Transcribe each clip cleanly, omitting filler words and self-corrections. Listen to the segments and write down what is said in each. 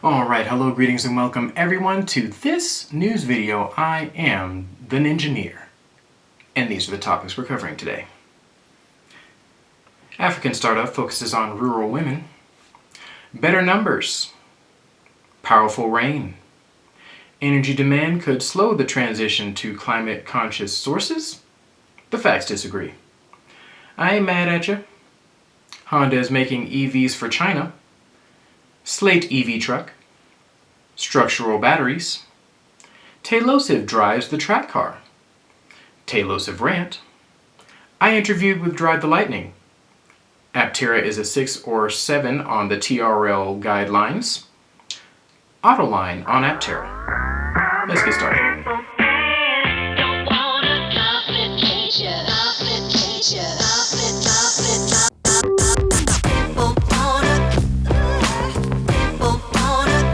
Alright, hello, greetings, and welcome everyone to this news video. I am the Ninjaneer, and these are the topics we're covering today. African startup focuses on rural women. Better numbers. Powerful rain. Energy demand could slow the transition to climate-conscious sources. The facts disagree. I ain't mad at ya. Honda is making EVs for China. Slate EV Truck. Structural batteries. Tailosive drives the track car. Tailosive rant. I interviewed with Drive the Lightning. Aptera is a 6 or 7 on the TRL guidelines. Autoline on Aptera. Let's get started.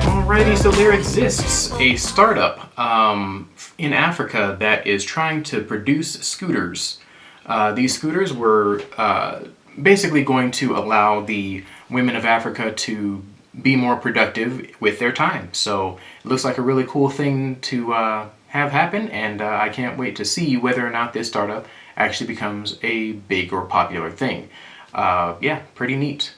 Alrighty, so there exists a startup in Africa that is trying to produce scooters. These scooters were basically going to allow the women of Africa to be more productive with their time. So it looks like a really cool thing to have happen, and I can't wait to see whether or not this startup actually becomes a big or popular thing. Yeah, pretty neat.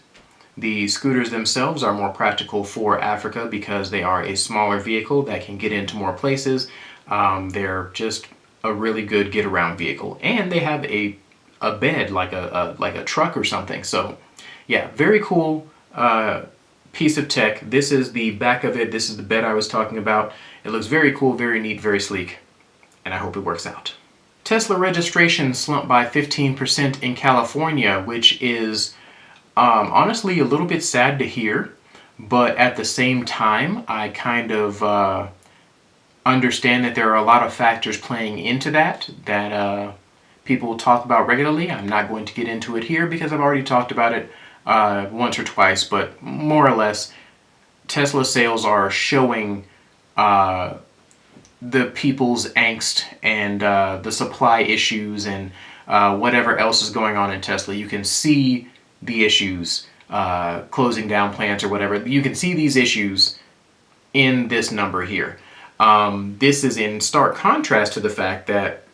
The scooters themselves are more practical for Africa because they are a smaller vehicle that can get into more places. They're just a really good get-around vehicle, and they have a bed like a truck or something. So yeah, very cool piece of tech. This is the back of it. This is the bed I was talking about. It looks very cool, very neat, very sleek, and I hope it works out. Tesla registration slumped by 15% in California, which is honestly a little bit sad to hear, but at the same time, I kind of understand that there are a lot of factors playing into that people talk about regularly. I'm not going to get into it here because I've already talked about it once or twice, but more or less, Tesla sales are showing the people's angst and the supply issues and whatever else is going on in Tesla. You can see the issues, closing down plants or whatever. You can see these issues in this number here. This is in stark contrast to the fact that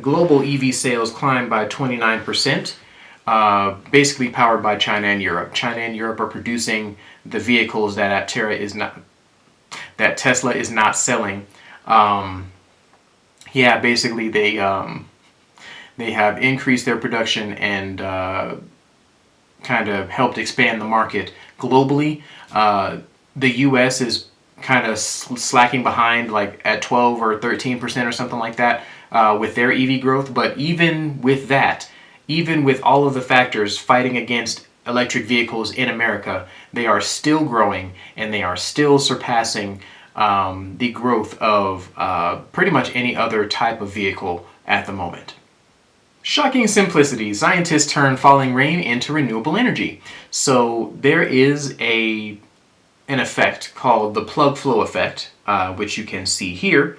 global EV sales climbed by 29%, basically powered by China and Europe. China and Europe are producing the vehicles that Tesla is not selling. Yeah, basically they have increased their production and kind of helped expand the market globally. The U.S. is kind of slacking behind, like at 12 or 13% or something like that with their EV growth. But even with that, even with all of the factors fighting against electric vehicles in America, they are still growing and they are still surpassing the growth of pretty much any other type of vehicle at the moment. Shocking simplicity. Scientists turn falling rain into renewable energy. So there is an effect called the plug flow effect, which you can see here.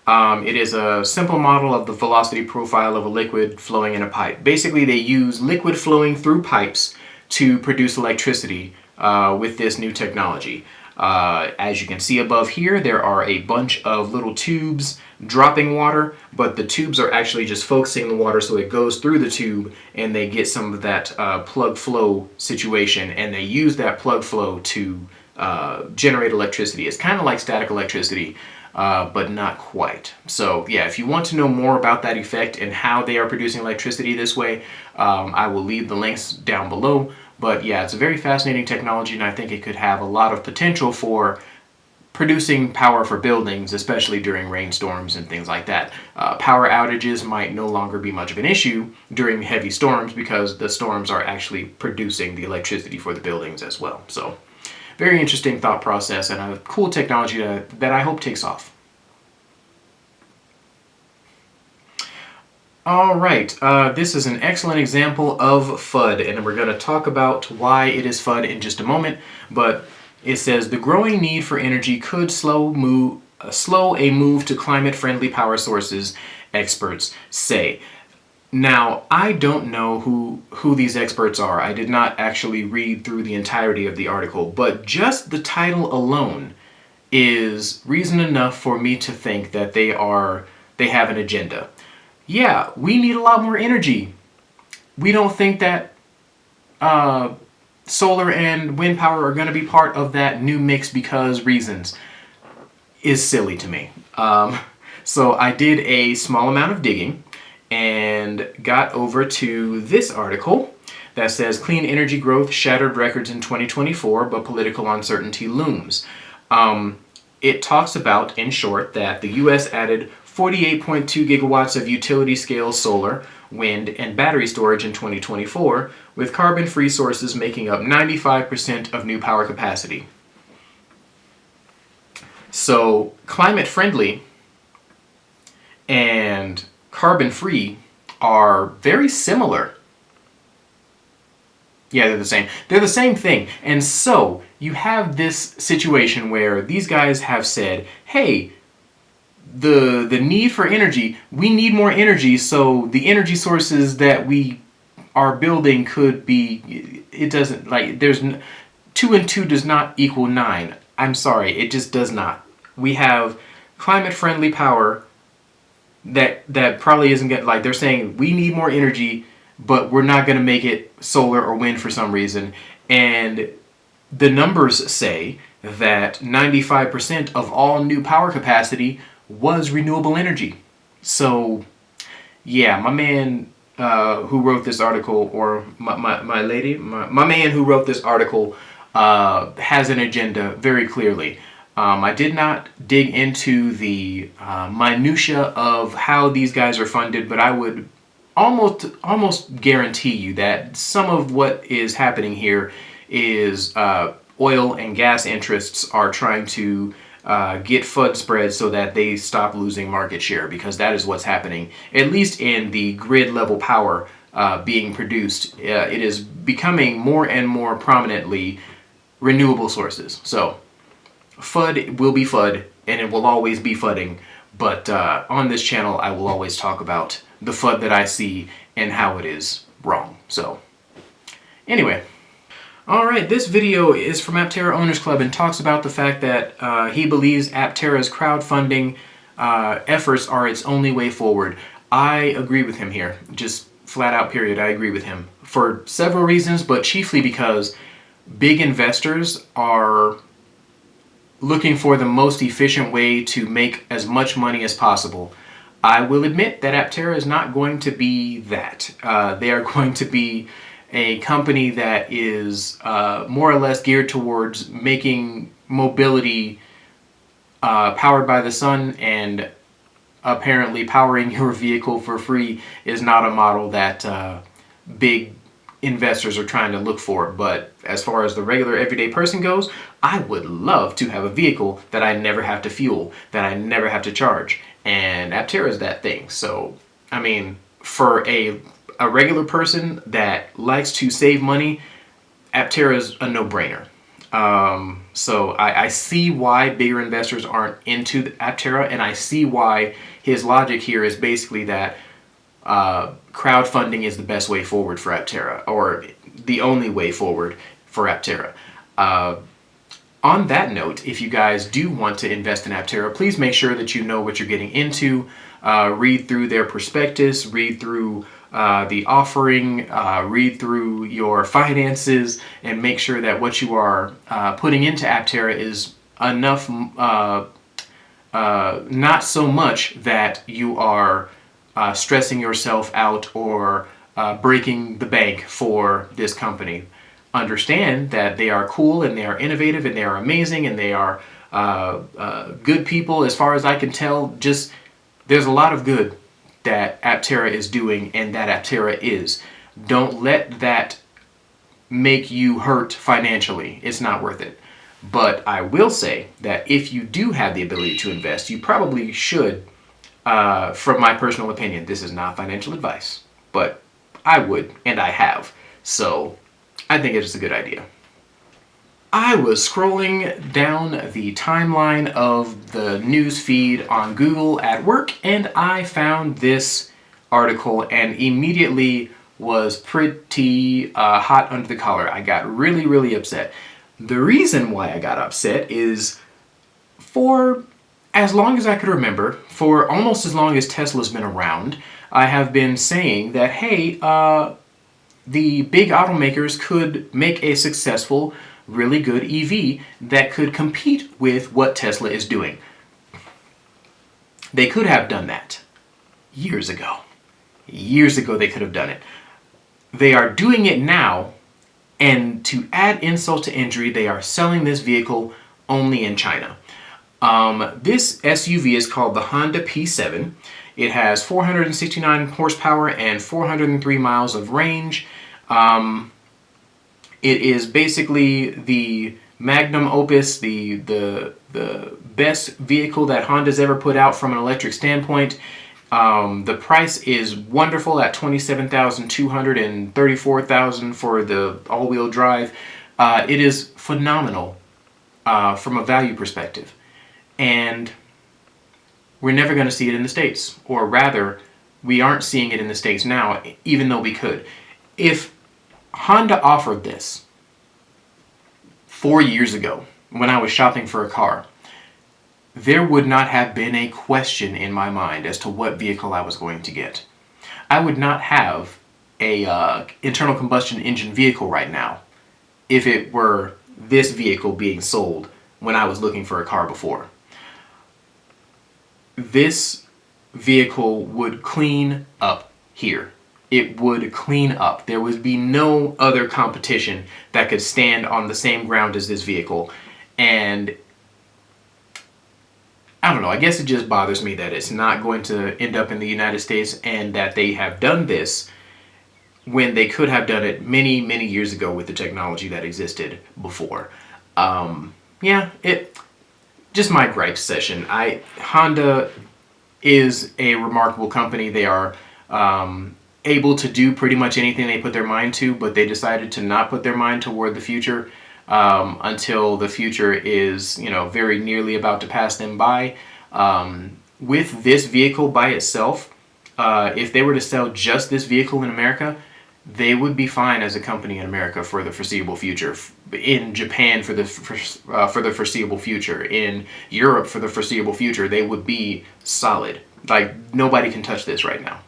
It is a simple model of the velocity profile of a liquid flowing in a pipe. Basically, they use liquid flowing through pipes to produce electricity with this new technology. As you can see above here, there are a bunch of little tubes dropping water, but the tubes are actually just focusing the water so it goes through the tube and they get some of that plug flow situation, and they use that plug flow to generate electricity. It's kind of like static electricity, but not quite. So yeah, if you want to know more about that effect and how they are producing electricity this way, I will leave the links down below. But yeah, it's a very fascinating technology, and I think it could have a lot of potential for producing power for buildings, especially during rainstorms and things like that. Power outages might no longer be much of an issue during heavy storms because the storms are actually producing the electricity for the buildings as well. So very interesting thought process and a cool technology that I hope takes off. All right, this is an excellent example of FUD, and we're going to talk about why it is FUD in just a moment, but it says the growing need for energy could slow a move to climate-friendly power sources, experts say. Now, I don't know who these experts are. I did not actually read through the entirety of the article, but just the title alone is reason enough for me to think that they have an agenda. Yeah, we need a lot more energy. We don't think that solar and wind power are going to be part of that new mix because reasons is silly to me. So I did a small amount of digging and got over to this article that says clean energy growth shattered records in 2024, but political uncertainty looms. It talks about, in short, that the U.S. added 48.2 gigawatts of utility-scale solar, wind, and battery storage in 2024, with carbon-free sources making up 95% of new power capacity. So, climate-friendly and carbon-free are very similar. Yeah, they're the same. They're the same thing. And so, you have this situation where these guys have said, hey, the need for energy, we need more energy, so the energy sources that we are building could be, it doesn't, like, there's, 2 and 2 does not equal 9. I'm sorry, it just does not. We have climate-friendly power that probably isn't getting, like, they're saying we need more energy, but we're not going to make it solar or wind for some reason. And the numbers say that 95% of all new power capacity was renewable energy. So, yeah, my man who wrote this article, or my man who wrote this article has an agenda very clearly. I did not dig into the minutia of how these guys are funded, but I would almost guarantee you that some of what is happening here is oil and gas interests are trying to get FUD spread so that they stop losing market share, because that is what's happening, at least in the grid level power being produced. It is becoming more and more prominently renewable sources. So FUD will be FUD, and it will always be FUDing, but on this channel I will always talk about the FUD that I see and how it is wrong. So anyway, alright, this video is from Aptera Owners Club and talks about the fact that he believes Aptera's crowdfunding efforts are its only way forward. I agree with him here, just flat out period, I agree with him. For several reasons, but chiefly because big investors are looking for the most efficient way to make as much money as possible. I will admit that Aptera is not going to be that. They are going to be a company that is more or less geared towards making mobility powered by the sun, and apparently powering your vehicle for free is not a model that big investors are trying to look for. But as far as the regular everyday person goes, I would love to have a vehicle that I never have to fuel, that I never have to charge, and Aptera is that thing. So I mean, for a regular person that likes to save money, Aptera is a no-brainer. So I see why bigger investors aren't into Aptera, and I see why his logic here is basically that crowdfunding is the best way forward for Aptera, or the only way forward for Aptera. On that note, if you guys do want to invest in Aptera, please make sure that you know what you're getting into. Read through their prospectus, read through the offering, read through your finances, and make sure that what you are putting into Aptera is enough, not so much that you are stressing yourself out or breaking the bank for this company. Understand that they are cool and they are innovative and they are amazing and they are good people, as far as I can tell. Just, there's a lot of good that Aptera is doing and that Aptera is. Don't let that make you hurt financially. It's not worth it. But I will say that if you do have the ability to invest, you probably should, from my personal opinion. This is not financial advice, but I would, and I have. So I think it's a good idea. I was scrolling down the timeline of the news feed on Google at work, and I found this article and immediately was pretty hot under the collar. I got really, really upset. The reason why I got upset is for as long as I could remember, for almost as long as Tesla's been around, I have been saying that, hey, the big automakers could make a successful, really good EV that could compete with what Tesla is doing. They could have done that years ago. Years ago they could have done it. They are doing it now, and to add insult to injury, they are selling this vehicle only in China. This SUV is called the Honda P7. It has 469 horsepower and 403 miles of range. It is basically the magnum opus, the best vehicle that Honda's ever put out from an electric standpoint. The price is wonderful at $27,200 and $34,000 for the all-wheel drive. It is phenomenal from a value perspective. And we're never going to see it in the States. Or rather, we aren't seeing it in the States now, even though we could. If Honda offered this 4 years ago, when I was shopping for a car, there would not have been a question in my mind as to what vehicle I was going to get. I would not have a internal combustion engine vehicle right now if it were this vehicle being sold when I was looking for a car before. This vehicle would clean up here. It would clean up. There would be no other competition that could stand on the same ground as this vehicle. And I don't know, I guess it just bothers me that it's not going to end up in the United States and that they have done this when they could have done it many, many years ago with the technology that existed before. Just my gripe session. Honda is a remarkable company. They are able to do pretty much anything they put their mind to, but they decided to not put their mind toward the future until the future is, very nearly about to pass them by. With this vehicle by itself, if they were to sell just this vehicle in America, they would be fine as a company in America for the foreseeable future. In Japan for the foreseeable future. In Europe for the foreseeable future. They would be solid. Like, nobody can touch this right now.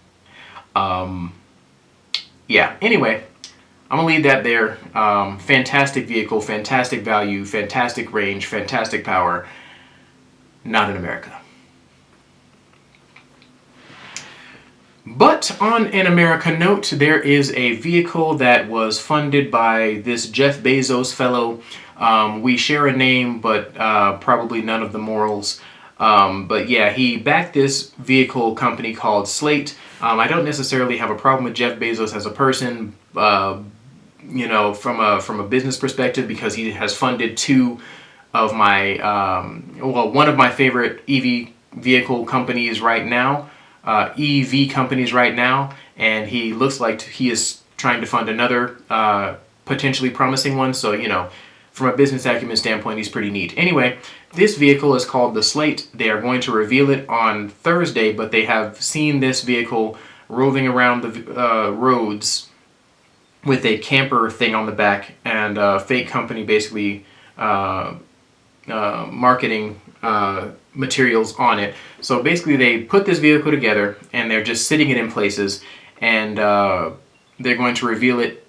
Anyway, I'm going to leave that there. Fantastic vehicle, fantastic value, fantastic range, fantastic power. Not in America. But on an America note, there is a vehicle that was funded by this Jeff Bezos fellow. We share a name, but probably none of the morals. But yeah, he backed this vehicle company called Slate. I don't necessarily have a problem with Jeff Bezos as a person, from a business perspective, because he has funded one of my favorite EV vehicle companies right now. EV companies right now, and he looks like he is trying to fund another potentially promising one. So, from a business acumen standpoint, he's pretty neat. Anyway, this vehicle is called the Slate. They are going to reveal it on Thursday, but they have seen this vehicle roving around the roads with a camper thing on the back and a fake company basically marketing materials on it. So basically they put this vehicle together and they're just sitting it in places, and they're going to reveal it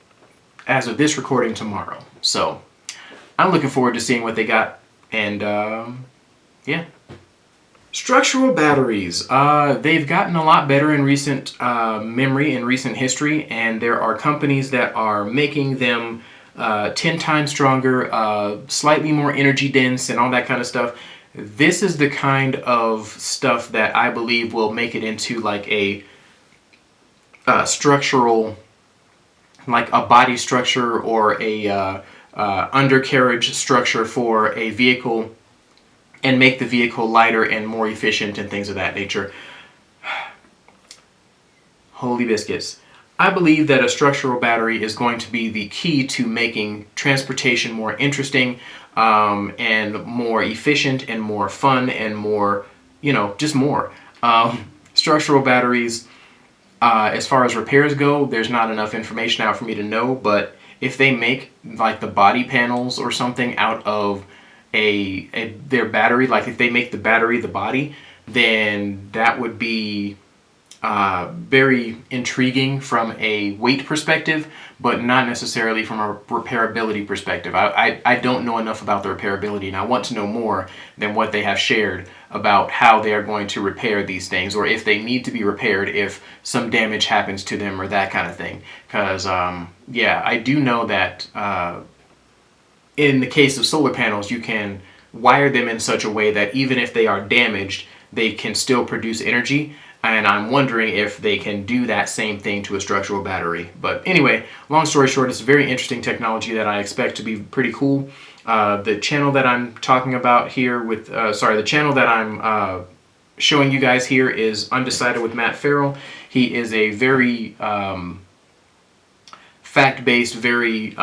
as of this recording tomorrow. So I'm looking forward to seeing what they got. And structural batteries. They've gotten a lot better in recent memory, in recent history, and there are companies that are making them 10 times stronger, slightly more energy dense, and all that kind of stuff. This is the kind of stuff that I believe will make it into like a structural, like a body structure or a undercarriage structure for a vehicle, and make the vehicle lighter and more efficient and things of that nature. Holy biscuits. I believe that a structural battery is going to be the key to making transportation more interesting, and more efficient and more fun and more, just more. Structural batteries, As far as repairs go, there's not enough information out for me to know, but if they make like the body panels or something out of their battery, like if they make the battery the body, then that would be very intriguing from a weight perspective, but not necessarily from a repairability perspective. I don't know enough about the repairability, and I want to know more than what they have shared about how they are going to repair these things, or if they need to be repaired if some damage happens to them or that kind of thing. Because, yeah, I do know that in the case of solar panels, you can wire them in such a way that even if they are damaged, they can still produce energy. And I'm wondering if they can do that same thing to a structural battery. But anyway, long story short, it's a very interesting technology that I expect to be pretty cool. The channel that I'm talking about here with, the channel that I'm showing you guys here is Undecided with Matt Farrell. He is a very fact-based, very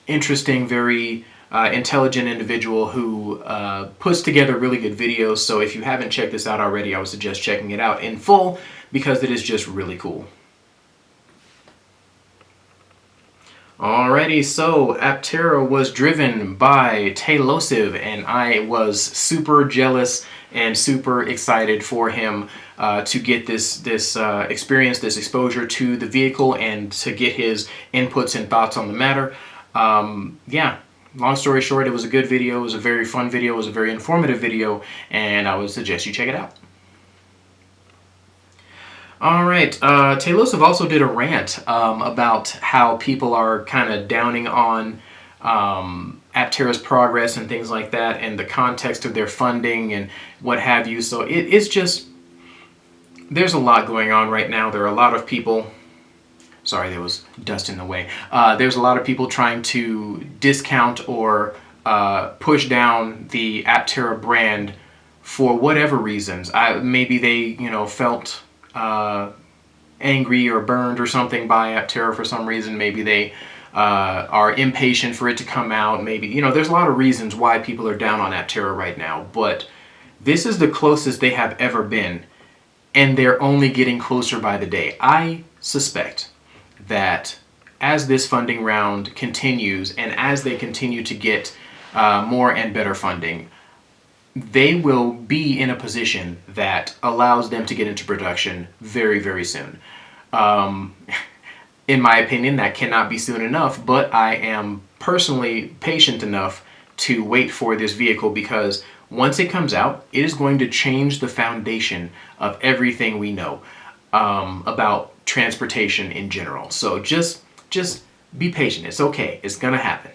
interesting, very intelligent individual who puts together really good videos. So if you haven't checked this out already, I would suggest checking it out in full because it is just really cool. Alrighty, so Aptera was driven by Tailosive, and I was super jealous and super excited for him to get this experience, this exposure to the vehicle, and to get his inputs and thoughts on the matter. Yeah. Long story short, it was a good video, it was a very fun video, it was a very informative video, and I would suggest you check it out. Alright, Tailosive also did a rant about how people are kind of downing on Aptera's progress and things like that, and the context of their funding and what have you. So it's just, there's a lot going on right now. There are a lot of people... Sorry, there was dust in the way. There's a lot of people trying to discount or push down the Aptera brand for whatever reasons. Maybe they, felt angry or burned or something by Aptera for some reason. Maybe they are impatient for it to come out. Maybe, there's a lot of reasons why people are down on Aptera right now. But this is the closest they have ever been, and they're only getting closer by the day. I suspect that as this funding round continues and as they continue to get more and better funding, they will be in a position that allows them to get into production very, very soon. In my opinion, that cannot be soon enough, but I am personally patient enough to wait for this vehicle because once it comes out, it is going to change the foundation of everything we know about transportation in general. So just be patient. It's okay. It's gonna happen.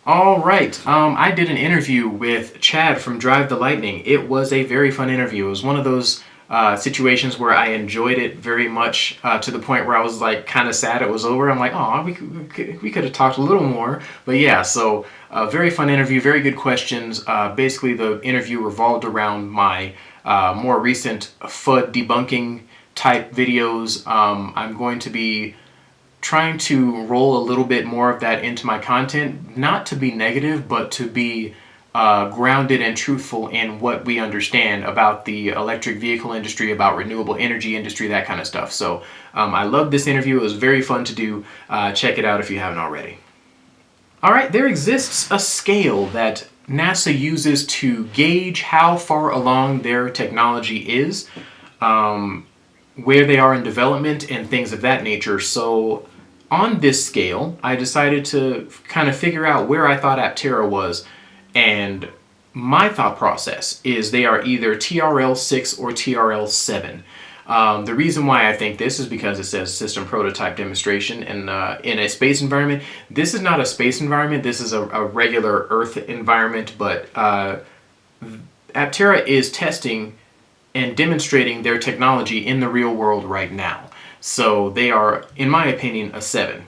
All right. I did an interview with Chad from Drive the Lightning. It was a very fun interview. It was one of those situations where I enjoyed it very much to the point where I was like kind of sad it was over. I'm like, oh, we could have talked a little more. But yeah, so very fun interview, very good questions. Basically, the interview revolved around my more recent FUD debunking type videos. I'm going to be trying to roll a little bit more of that into my content, not to be negative, but to be grounded and truthful in what we understand about the electric vehicle industry, about renewable energy industry, that kind of stuff. So I loved this interview. It was very fun to do. Check it out if you haven't already. All right, there exists a scale that NASA uses to gauge how far along their technology is, where they are in development and things of that nature. So on this scale, I decided to kind of figure out where I thought Aptera was, and my thought process is they are either TRL 6 or TRL 7. The reason why I think this is because it says system prototype demonstration, and in a space environment. This is not a space environment, this is a regular Earth environment, but Aptera is testing and demonstrating their technology in the real world right now. So they are, in my opinion, a 7.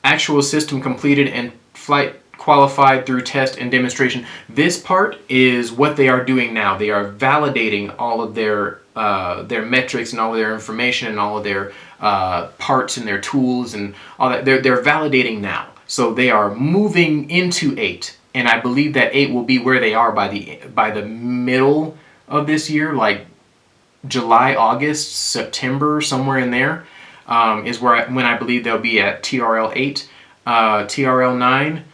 Actual system completed and flight qualified through test and demonstration. This part is what they are doing now. They are validating all of their metrics and all of their information and all of their parts and their tools and all that. They're validating now. So they are moving into 8, and I believe that 8 will be where they are by the middle of this year, like July, August, September, somewhere in there, is when I believe they'll be at TRL 8, TRL 9.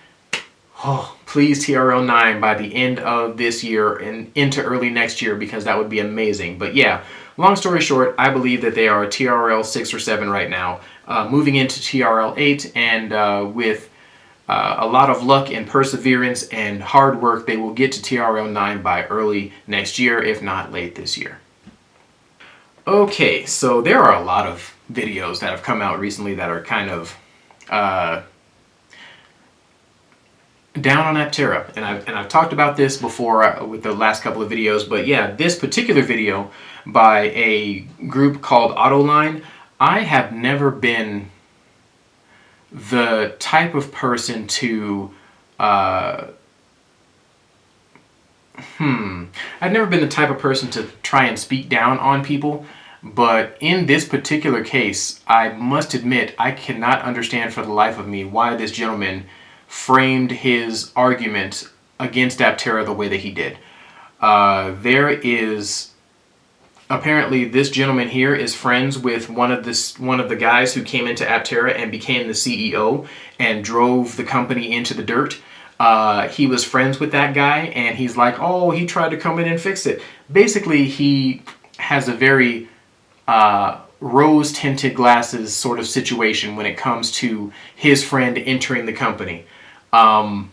Oh, please TRL 9 by the end of this year and into early next year, because that would be amazing. But yeah, long story short, I believe that they are TRL 6 or 7 right now, moving into TRL 8, and with a lot of luck and perseverance and hard work, they will get to TRL 9 by early next year, if not late this year. Okay, so there are a lot of videos that have come out recently that are kind of down on Aptera, and I've talked about this before with the last couple of videos, but yeah, this particular video by a group called Autoline, I have never been the type of person to I've never been the type of person to try and speak down on people, but in this particular case, I must admit I cannot understand for the life of me why this gentleman framed his argument against Aptera the way that he did. There is apparently this gentleman here is friends with one of the guys who came into Aptera and became the CEO and drove the company into the dirt. He was friends with that guy, and he's like, oh, he tried to come in and fix it. Basically, he has a very rose-tinted glasses sort of situation when it comes to his friend entering the company. I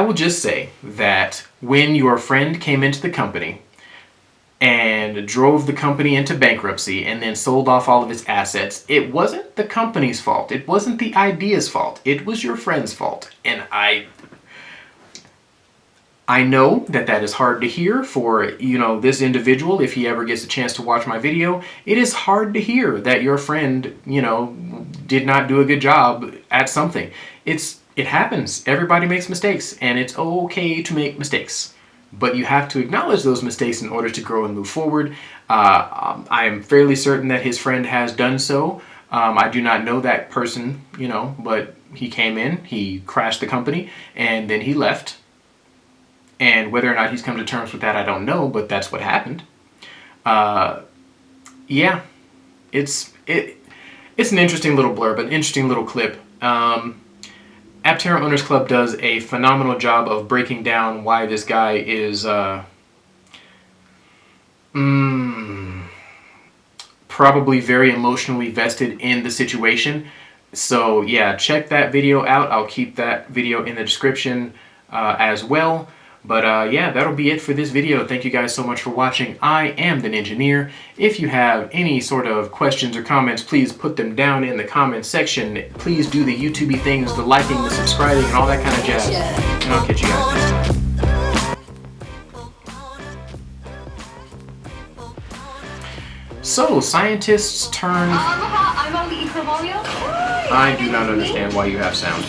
will just say that when your friend came into the company and drove the company into bankruptcy and then sold off all of its assets, it wasn't the company's fault. It wasn't the idea's fault. It was your friend's fault. And I know that that is hard to hear for, this individual. If he ever gets a chance to watch my video, it is hard to hear that your friend, did not do a good job at something. It happens. Everybody makes mistakes, and it's okay to make mistakes. But you have to acknowledge those mistakes in order to grow and move forward. I am fairly certain that his friend has done so. I do not know that person, but he came in, he crashed the company, and then he left. And whether or not he's come to terms with that, I don't know, but that's what happened. Yeah, it's an interesting little blurb, an interesting little clip. Aptera Owners Club does a phenomenal job of breaking down why this guy is probably very emotionally vested in the situation. So yeah, check that video out. I'll keep that video in the description as well. But yeah, that'll be it for this video. Thank you guys so much for watching. I am the Ninjaneer. If you have any sort of questions or comments, please put them down in the comments section. Please do the YouTubey things, the liking, the subscribing, and all that kind of jazz. And I'll catch you guys next time. So, scientists turn... I do not understand why you have sound.